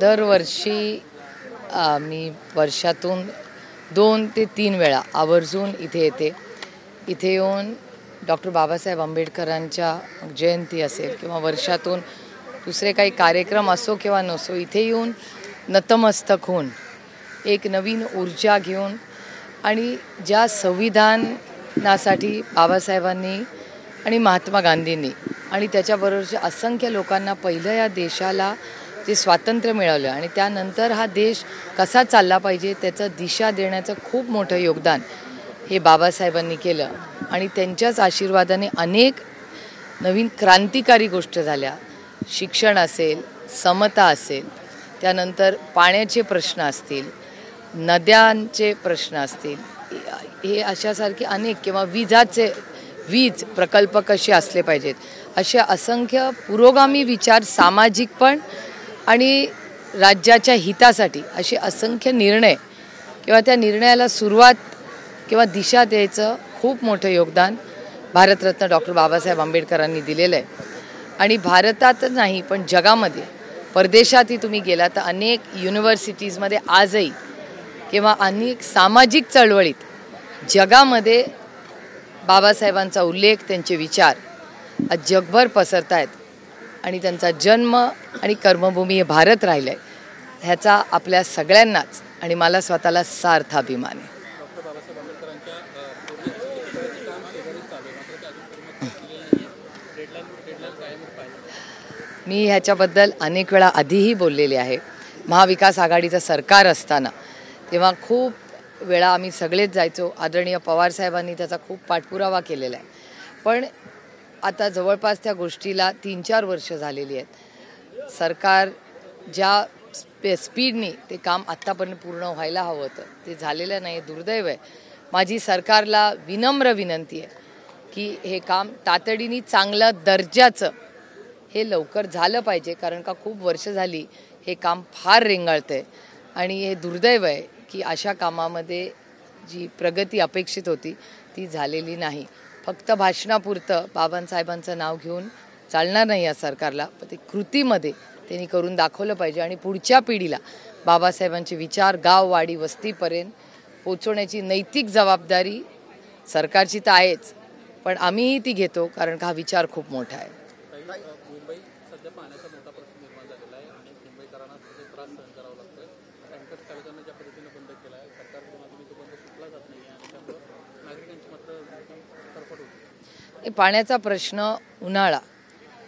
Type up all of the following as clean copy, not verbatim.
दरवर्षी मी वर्षातून 2 ते 3 वेळा आवर्जून इथे येते. इथे येऊन डॉक्टर बाबासाहेब आंबेडकरांच्या जयंती असेल किंवा वर्षातून दुसरे काही कार्यक्रम असो किंवा नसो, इथे येऊन नतमस्तक होऊन एक नवीन ऊर्जा घेऊन आणि ज्या संविधानासाठी बाबासाहेबांनी आणि महात्मा गांधींनी आणि त्याच्याबरोबरच्या असंख्य लोकांना पहिलं या देशाला जे स्वातंत्र्य मिळालं आणि त्यानंतर हा देश कसा चालला पाहिजे त्याचं दिशा देण्याचं खूप मोठं योगदान हे बाबासाहेबांनी केलं. आणि त्यांच्याच आशीर्वादाने अनेक नवीन क्रांतिकारी गोष्टी झाल्या. शिक्षण असेल, समता असेल, त्यानंतर पाण्याचे प्रश्न असतील, नद्यांचे प्रश्न असतील, हे अशासारखे अनेक किंवा वीज प्रकल्प कसे असले पाहिजेत, अशा असंख्य पुरोगामी विचार, सामाजिक पण आणि राज्याच्या हितासाठी असे असंख्य निर्णय किंवा त्या निर्णयाला सुरुवात किंवा दिशा द्यायचं खूप मोठं योगदान भारतरत्न डॉक्टर बाबासाहेब आंबेडकरांनी दिलेलं आहे. आणि भारतातच नाही पण जगामध्ये, परदेशातही तुम्ही गेला तर अनेक युनिव्हर्सिटीजमध्ये आजही किंवा अनेक सामाजिक चळवळीत जगामध्ये बाबासाहेबांचा उल्लेख, त्यांचे विचार आज जगभर पसरत आहेत. आणि त्यांचा जन्म आणि कर्मभूमी हे भारत राहिलं आहे, ह्याचा आपल्या सगळ्यांनाच आणि मला स्वतःला सार्थ अभिमान आहे. मी ह्याच्याबद्दल अनेक वेळा आधीही बोललेले आहे. महाविकास आघाडीचं सरकार असताना तेव्हा खूप वेळा आम्ही सगळेच जायचो. आदरणीय पवारसाहेबांनी त्याचा खूप पाठपुरावा केलेला आहे. पण आता जवळपास त्या गोष्टीला 3-4 वर्ष झालेली आहेत. सरकार ज्या स्पीडनी ते काम आत्तापर्यंत पूर्ण व्हायला हवं होतं ते झालेलं नाही, दुर्दैव आहे. माझी सरकारला विनम्र विनंती आहे की हे काम तातडीने चांगलं दर्जाचं हे लवकर झालं पाहिजे, कारण का खूप वर्ष झाली हे काम फार रेंगाळतंय. आणि हे दुर्दैव आहे की अशा कामामध्ये जी प्रगती अपेक्षित होती ती झालेली नाही. फक्त भाषणापुरतं बाबासाहेबांचं नाव घेऊन चालणार नाही या सरकारला, पण ते कृतीमध्ये त्यांनी करून दाखवलं पाहिजे. आणि पुढच्या पिढीला बाबासाहेबांचे विचार गाव, वाडी, वस्तीपर्यंत पोचवण्याची नैतिक जबाबदारी सरकारची तर आहेच, पण आम्हीही ती घेतो, कारण का हा विचार खूप मोठा आहे. मुंबई सध्या पाण्याचा मोठा प्रश्न निर्माण झालेला आहे आणि मुंबईकरांना त्रास सहन करावा लागतोय. टँकर चालकांना ज्या पद्धतीने बंद केला आहे, सरकारच्या माध्यमातून तो बंद सुटला जात नाही आणि त्यामुळे नागरिकांची मात्र तरफड होती. पाण्याचा प्रश्न, उन्हाळा,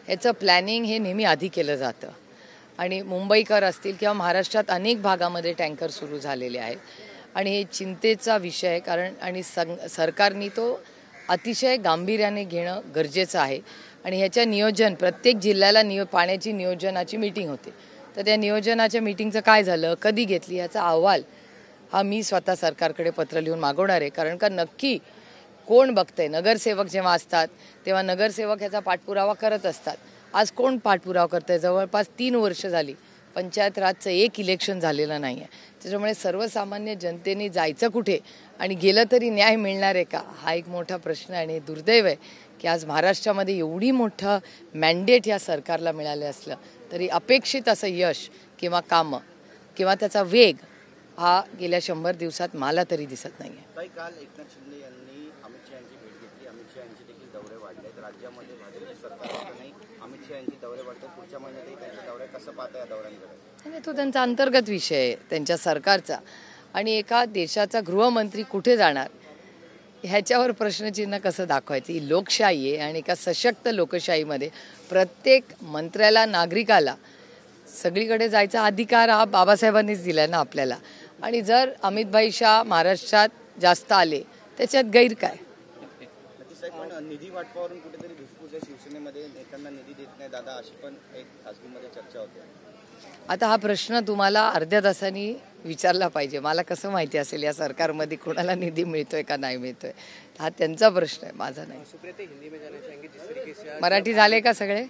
याचं प्लॅनिंग हे नेहमी आधी केलं जातं. आणि मुंबईकर असतील किंवा महाराष्ट्रात अनेक भागामध्ये टँकर सुरू झालेले आहेत आणि हे चिंतेचा विषय आहे. कारण आणि सरकारने तो अतिशय गांभीर्याने घेणं गरजेचं आहे. आणि ह्याच्या नियोजन प्रत्येक जिल्ह्याला पाण्याची नियोजनाची मीटिंग होते. तर त्या नियोजनाच्या मीटिंगचं काय झालं, कधी घेतली, ह्याचा अहवाल हा मी स्वतः सरकारकडे पत्र लिहून मागवणार आहे. कारण का नक्की कोण बघतंय, नगरसेवक जेव्हा असतात तेव्हा नगरसेवक ह्याचा पाठपुरावा करत असतात. आज कोण पाठपुरावा करतंय? जवळपास 3 वर्ष झाली पंचायत राजचं एक इलेक्शन झालेलं नाही आहे. त्याच्यामुळे सर्वसामान्य जनतेने जायचं कुठे आणि गेलं तरी न्याय मिळणार आहे का, हा एक मोठा प्रश्न आहे. आणि दुर्दैव आहे की आज महाराष्ट्रामध्ये एवढी मोठं मॅन्डेट या सरकारला मिळालं असलं तरी अपेक्षित असं यश किंवा कामं किंवा त्याचा वेग हा गेल्या 100 दिवसात मला तरी दिसत नाही आहे. काल एकनाथ शिंदे यांनी अमित शहा यांची भेट घेतली. अमित शहा यांचे देखील दौरे वाढले. राज्यामध्ये भाजपचे सरकार असतानाही अमित शहा यांची दौरे वाढते. पुढच्या महिन्यातही त्यांचे दौरे कसं पाहता या दौऱ्यांकडे? तो त्यांचा अंतर्गत विषय आहे त्यांच्या सरकारचा. आणि एका देशाचा गृहमंत्री कुठे जाणार ह्याच्यावर प्रश्नचिन्ह कसं दाखवायचं. ही लोकशाही आहे आणि एका सशक्त लोकशाहीमध्ये प्रत्येक मंत्र्याला, नागरिकाला सगळीकडे जायचा अधिकार हा बाबासाहेबांनीच दिला ना आपल्याला. आणि जर अमितभाई शाह महाराष्ट्रात जास्त आले त्याच्यात गैर काय? पण निधी वाटपावरून कुठेतरी धुसफूस आहे शिवसेनेमध्ये, नेत्यांना निधी देत नाही दादा, अशी पण एक खासगीमध्ये चर्चा होते. आता हा प्रश्न तुम्हाला अर्ध्या तासांनी विचारला पाहिजे. मला कसं माहिती असेल या सरकारमध्ये कोणाला निधी मिळतोय का नाही मिळतोय, हा त्यांचा प्रश्न आहे, माझा नाही. मराठी झाले का सगळे?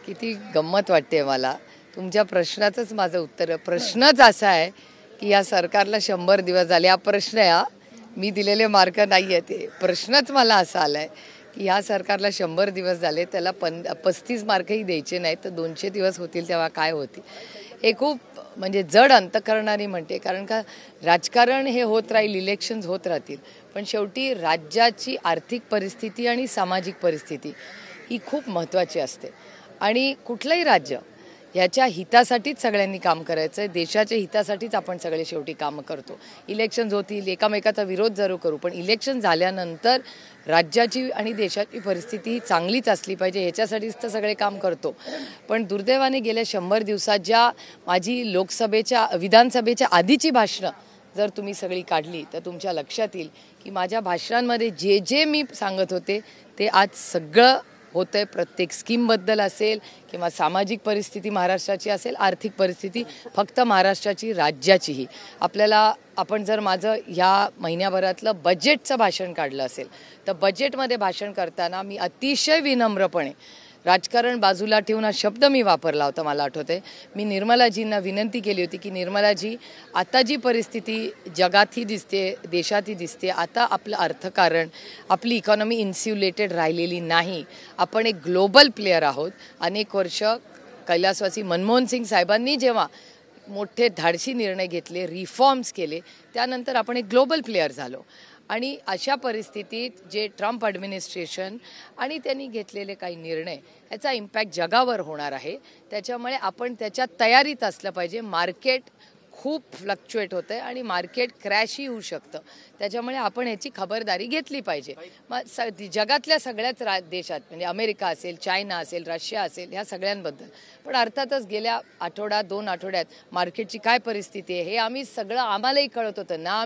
किती गंमत वाटते मला तुमच्या प्रश्नाचंच माझं उत्तर. प्रश्नच असा आहे की या सरकारला 100 दिवस झाले. हा प्रश्न आहे हा, मी दिलेले मार्क नाही आहे ते. प्रश्नच मला असा आला आहे की ह्या सरकारला 100 दिवस झाले, त्याला 35 मार्कही द्यायचे नाहीत, तर 200 दिवस होतील तेव्हा काय होतील. हे खूप म्हणजे जड अंतःकरणाने म्हणते, कारण का राजकारण हे होत राहील, इलेक्शन्स होत राहतील, पण शेवटी राज्याची आर्थिक परिस्थिती आणि सामाजिक परिस्थिती ही खूप महत्त्वाची असते. आणि कुठलंही राज्य ह्याच्या हितासाठीच सगळ्यांनी काम करायचं आहे, देशाच्या हितासाठीच आपण सगळे शेवटी कामं करतो. इलेक्शन्स होतील, एकामेकाचा विरोध जरूर करू, पण इलेक्शन झाल्यानंतर राज्याची आणि देशाची परिस्थिती ही चांगलीच असली पाहिजे, ह्याच्यासाठीच तर सगळे काम करतो. पण दुर्दैवाने गेल्या 100 दिवसात ज्या माझी विधानसभेच्या आधीची भाषणं जर तुम्ही सगळी काढली तर तुमच्या लक्षात येईल की माझ्या भाषणांमध्ये जे जे मी सांगत होते ते आज सगळं होतं आहे. प्रत्येक स्कीमबद्दल असेल किंवा सामाजिक परिस्थिती महाराष्ट्राची असेल, आर्थिक परिस्थिती फक्त महाराष्ट्राची, राज्याचीही. आपण जर माझं ह्या महिन्याभरातलं बजेटचं भाषण काढलं असेल तर बजेटमध्ये भाषण करताना मी अतिशय विनम्रपणे राजकारण बाजूला ठेवून हा शब्द मी वापरला होता. मला आठवतंय, मी निर्मलाजींना विनंती केली होती की निर्मलाजी, आता जी परिस्थिती जगातही दिसते, देशातही दिसते, आता आपलं अर्थकारण, आपली इकॉनॉमी इन्स्युलेटेड राहिलेली नाही. आपण एक ग्लोबल प्लेयर आहोत. अनेक वर्ष कैलासवासी मनमोहन सिंग साहेबांनी जेव्हा मोठे धाडसी निर्णय घेतले, रिफॉर्म्स केले, त्यानंतर आपण एक ग्लोबल प्लेयर झालो. आणि अशा परिस्थितीत जे ट्रम्प ॲडमिनिस्ट्रेशन आणि त्यांनी घेतलेले काही निर्णय याचा इम्पॅक्ट जगावर होणार आहे. त्याच्यामुळे आपण त्याच्या तयारीत असलं पाहिजे. मार्केट खूप फ्लक्च्युएट होतं आहे आणि मार्केट क्रॅशही होऊ शकतं. त्याच्यामुळे आपण ह्याची खबरदारी घेतली पाहिजे. मग जगातल्या सगळ्याच देशात, म्हणजे अमेरिका असेल, चायना असेल, रशिया असेल, ह्या सगळ्यांबद्दल. पण अर्थातच गेल्या 2 आठवड्यात मार्केटची काय परिस्थिती आहे हे आम्हालाही कळत होतं ना.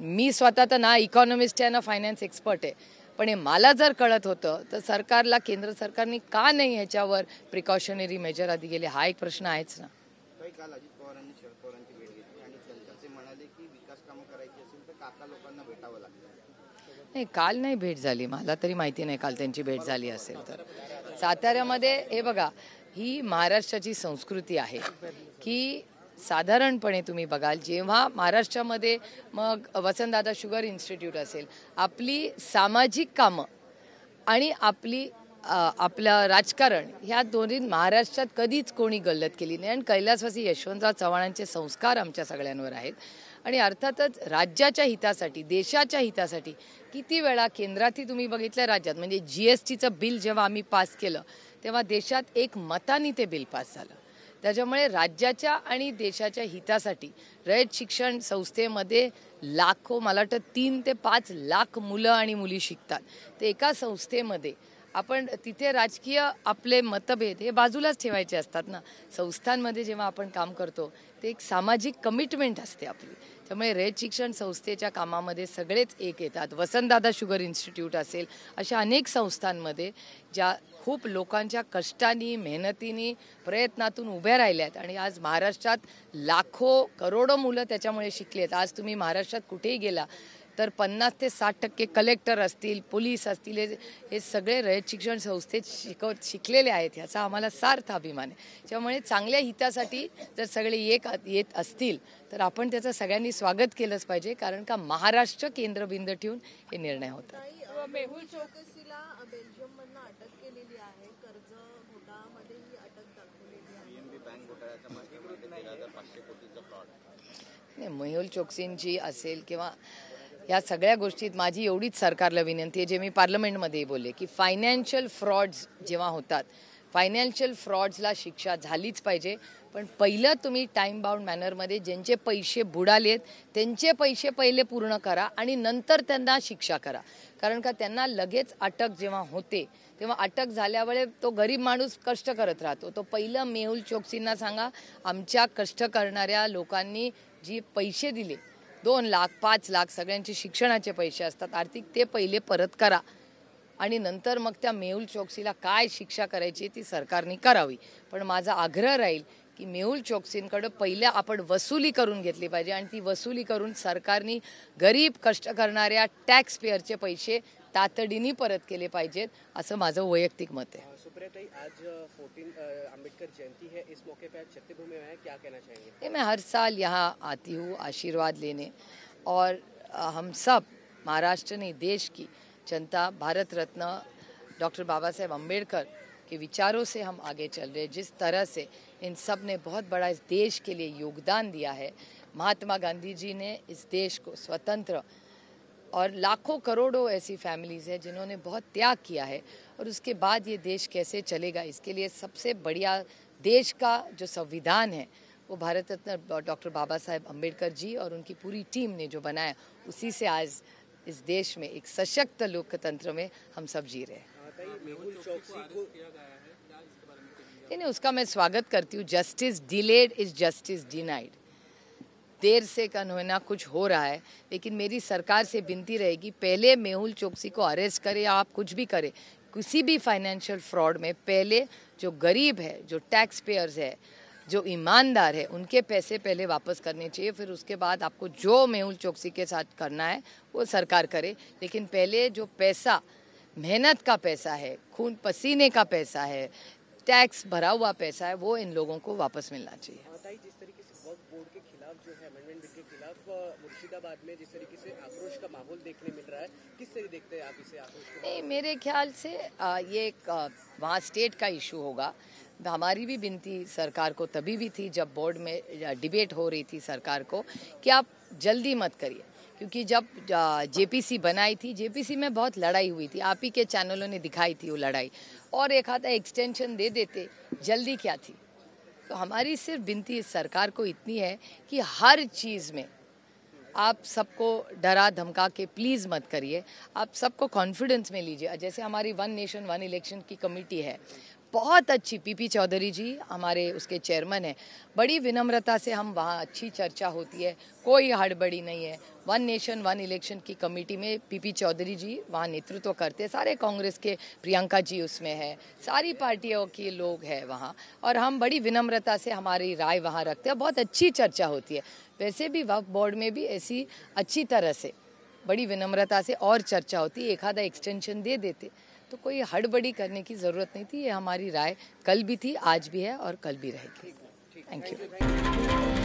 मी स्वतः तर ना इकॉनॉमिस्ट आहे ना फायनान्स एक्सपर्ट आहे, पण हे मला जर कळत होतं तर केंद्र सरकारने का नाही ह्याच्यावर प्रिकॉशनरी मेजर आधी गेले, हा एक प्रश्न आहेच ना. काल अजित पवारांनी शरद पवारांची भेट घेतली आणि नंतर ते म्हणाले की विकास कामं करायची असेल तर काका लोकांना भेटावं लागतं. नाही, काल नाही भेट झाली, मला तरी माहिती नाही काल त्यांची भेट झाली असेल तर. साताऱ्यामध्ये हे बघा, ही महाराष्ट्राची संस्कृती आहे की साधारणपणे तुम्ही बघाल, जेव्हा महाराष्ट्रामध्ये मग वसंतदादा शुगर इन्स्टिट्यूट असेल, आपली सामाजिक कामं आणि आपलं राजकारण, ह्या दोन्ही महाराष्ट्रात कधीच कोणी गल्लत केली नाही. आणि कैलासवासी यशवंतराव चव्हाणांचे संस्कार आमच्या सगळ्यांवर आहेत. आणि अर्थातच राज्याच्या हितासाठी, देशाच्या हितासाठी किती वेळा केंद्रातही तुम्ही बघितलं, राज्यात म्हणजे GSTचं बिल जेव्हा आम्ही पास केलं तेव्हा देशात एक मताने ते बिल पास झालं. त्याच्यामुळे राज्याच्या आणि देशाच्या हितासाठी रयत शिक्षण संस्थेमध्ये लाखो, मला वाटतं 3 ते 5 लाख मुलं आणि मुली शिकतात. ते एका संस्थेमध्ये आपण तिथे राजकीय आपले मतभेद हे बाजूलाच ठेवायचे असतात ना. संस्थांमध्ये जेव्हा आपण काम करतो ते एक सामाजिक कमिटमेंट असते आपली. त्यामुळे रयत शिक्षण संस्थेच्या कामामध्ये सगळेच एक येतात. वसंतदादा शुगर इन्स्टिट्यूट असेल, अशा अनेक संस्थांमध्ये ज्या खूप लोकांच्या कष्टानी, मेहनतीने, प्रयत्नातून उभ्या राहिल्यात आणि आज महाराष्ट्रात लाखो करोडो मुलं त्याच्यामुळे शिकली आहेत. आज तुम्ही महाराष्ट्रात कुठेही गेला तर 50 ते 60% कलेक्टर असतील, पोलीस असतील, हे सगळे रयत शिक्षण संस्थेत शिकलेले आहेत. ह्याचा आम्हाला सार्थ अभिमान आहे. त्यामुळे चांगल्या हितासाठी जर सगळे येत असतील तर आपण त्याचं सगळ्यांनी स्वागत केलंच पाहिजे, कारण का महाराष्ट्र केंद्रबिंदू ठेवून हे निर्णय होतात. मेहुल चोकसीला बेल्जियममधनं अटक केलेली आहे. कर्ज घोटाळ्यामध्येही अटक दाखवलेली आहे. बँक घोटाळ्याच्या माध्यमातून 13,500 कोटीचा फ्रॉड. मेहुल चोकसींची असेल किंवा या सगळ्या गोष्टीत माझी एवढीच सरकारला विनंती आहे, जे मी पार्लमेंटमध्ये बोलले, की फायनान्शियल फ्रॉड्स जेव्हा होतात, फायनान्शियल फ्रॉड्सला शिक्षा झालीच पाहिजे. पण पहिलं तुम्ही टाईम बाउंड मॅनरमध्ये ज्यांचे पैसे बुडालेत त्यांचे पैसे पहिले पूर्ण करा आणि नंतर त्यांना शिक्षा करा. कारण का त्यांना लगेच अटक जेव्हा होते तेव्हा अटक झाल्यामुळे तो गरीब माणूस कष्ट करत राहतो. तो पहिलं मेहुल चोकसींना सांगा, आमच्या कष्ट करणाऱ्या लोकांनी जी पैसे दिले 2 लाख 5 लाख सगळ्यांचे शिक्षणाचे पैसे असतात आर्थिक, ते पहिले परत करा आणि नंतर मग त्या मेहुल चोकसीला काय शिक्षा करायची ती सरकारने करावी. पण माझा आग्रह राहील की मेहुल चोकसींकडे पहिल्या आपण वसुली करून घेतली पाहिजे आणि ती वसुली करून सरकारने गरीब कष्ट करणाऱ्या टॅक्स पेअरचे पैसे तातडीने परत केले पाहिजेत, असं माझं वैयक्तिक मत आहे. सुप्रियाताई, आज 14 अम्बेडकर जयंती है, इस मौके पे आज चैत्यभूमि में आए, क्या कहना चाहेंगे? मैं हर साल यहाँ आती हूँ आशीर्वाद लेने, और हम सब महाराष्ट्र नहीं देश की जनता भारत रत्न डॉक्टर बाबा साहेब अम्बेडकर के विचारों से हम आगे चल रहे हैं। जिस तरह से इन सब ने बहुत बड़ा इस देश के लिए योगदान दिया है, महात्मा गांधी जी ने इस देश को स्वतंत्र, और लाखों करोड़ों ऐसी फैमिलीज़ हैं जिन्होंने बहुत त्याग किया है, और उसके बाद ये देश कैसे चलेगा, इसके लिए सबसे बढ़िया देश का जो संविधान है वो भारत रत्न डॉक्टर बाबा साहेब अम्बेडकर जी और उनकी पूरी टीम ने जो बनाया, उसी से आज इस देश में एक सशक्त लोकतंत्र में हम सब जी रहे हैं। मेहुल चौकसी को नहीं, उसका मैं स्वागत करती हूँ। Justice delayed is justice denied. देर से कन होना कुछ हो रहा है, लेकिन मेरी सरकार से विनती रहेगी, पहले मेहुल चोकसी को अरेस्ट करे या आप कुछ भी करें, किसी भी फाइनेंशियल फ्रॉड में पहले जो गरीब है, जो टैक्स पेयर्स है, जो ईमानदार है, उनके पैसे पहले वापस करने चाहिए। फिर उसके बाद आपको जो मेहुल चोकसी के साथ करना है वो सरकार करे, लेकिन पहले जो पैसा, मेहनत का पैसा है, खून पसीने का पैसा है, टैक्स भरा हुआ पैसा है, वो इन लोगों को वापस मिलना चाहिए। ताई, जिस तरीके से वक्फ बोर्ड के खिलाफ जो है अमेंडमेंट बिल के खिलाफ मुर्शिदाबाद में जिस तरीके से आक्रोश का माहौल देखने मिल रहा है, किस तरह देखते हैं आप इसे आक्रोश को? नहीं, मेरे ख्याल से ये एक वहाँ स्टेट का इशू होगा। हमारी भी विनती सरकार को तभी भी थी जब बोर्ड में डिबेट हो रही थी सरकार को, कि आप जल्दी मत करिए, क्योंकि जब जेपीसी बनाई थी, जेपीसी में बहुत लड़ाई हुई थी, आप ही के चैनलों ने दिखाई थी वो लड़ाई, और एक आधा एक्सटेंशन दे देते, जल्दी क्या थी। तो हमारी सिर्फ विनती इस सरकार को इतनी है कि हर चीज़ में आप सबको डरा धमका के प्लीज़ मत करिए, आप सबको कॉन्फिडेंस में लीजिए। जैसे हमारी वन नेशन वन इलेक्शन की कमेटी है, बहुत अच्छी, पीपी चौधरी जी हमारे उसके चेयरमैन हैं, बड़ी विनम्रता से हम वहाँ अच्छी चर्चा होती है, कोई हड़बड़ी नहीं है। वन नेशन वन इलेक्शन की कमेटी में पीपी चौधरी जी वहाँ नेतृत्व करते हैं, सारे कांग्रेस के प्रियंका जी उसमें है, सारी पार्टियों के लोग हैं वहाँ, और हम बड़ी विनम्रता से हमारी राय वहाँ रखते हैं, बहुत अच्छी चर्चा होती है। वैसे भी वक्फ बोर्ड में भी ऐसी अच्छी तरह से बड़ी विनम्रता से और चर्चा होती है, एक आधा एक्सटेंशन दे देते, तो कोई हड़बड़ी करने की ज़रूरत नहीं थी। ये हमारी राय कल भी थी, आज भी है और कल भी रहेगी। Thank you.